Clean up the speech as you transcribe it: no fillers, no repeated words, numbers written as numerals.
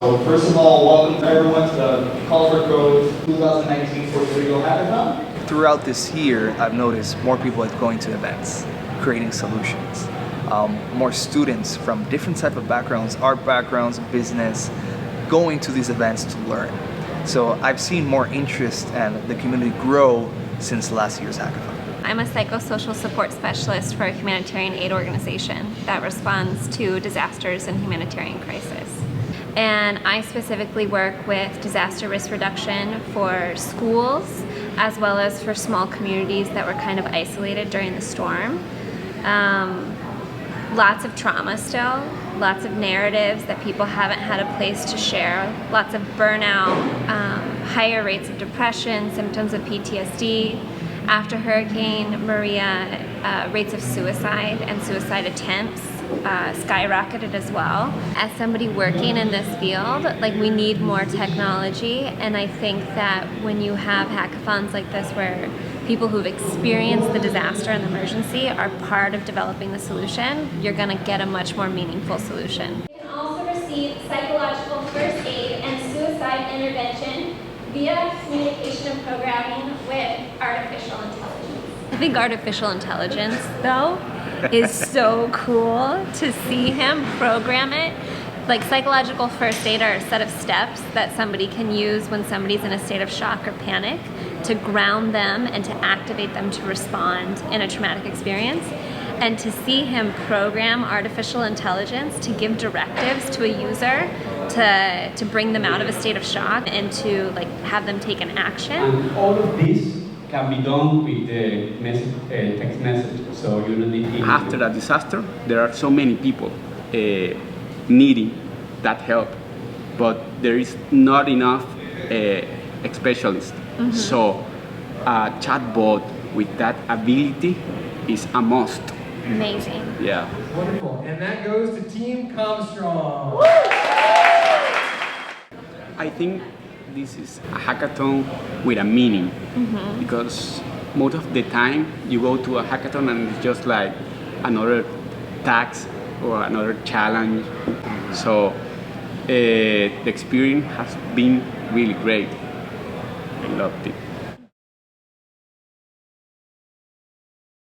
So first of all, welcome everyone to the Call for Code 2019 Puerto Rico Hackathon. Throughout this year, I've noticed more people are going to events, creating solutions. More students from different type of backgrounds, art backgrounds, business, going to these events to learn. So I've seen more interest and the community grow since last year's hackathon. I'm a psychosocial support specialist for a humanitarian aid organization that responds to disasters and humanitarian crisis. And I specifically work with disaster risk reduction for schools as well as for small communities that were kind of isolated during the storm. Lots of trauma still, lots of narratives that people haven't had a place to share, lots of burnout, higher rates of depression, symptoms of PTSD. After Hurricane Maria, rates of suicide and suicide attempts skyrocketed as well. As somebody working in this field, like, we need more technology, and I think that when you have hackathons like this where people who've experienced the disaster and the emergency are part of developing the solution, you're going to get a much more meaningful solution. You can also receive psychological first aid and suicide intervention via communication and programming with artificial intelligence. I think artificial intelligence, though, is so cool to see him program it. Like, psychological first aid are a set of steps that somebody can use when somebody's in a state of shock or panic to ground them and to activate them to respond in a traumatic experience. And to see him program artificial intelligence to give directives to a user to bring them out of a state of shock and to, like, have them take an action. And all of this can be done with the text message, so you don't need email. After a disaster, there are so many people needing that help, but there is not enough specialists. Mm-hmm. So a chatbot with that ability is a must. Amazing. Yeah. Wonderful. And that goes to Team ComSTRONG. I think this is a hackathon with a meaning, because most of the time you go to a hackathon and it's just like another task or another challenge. So the experience has been really great. I loved it.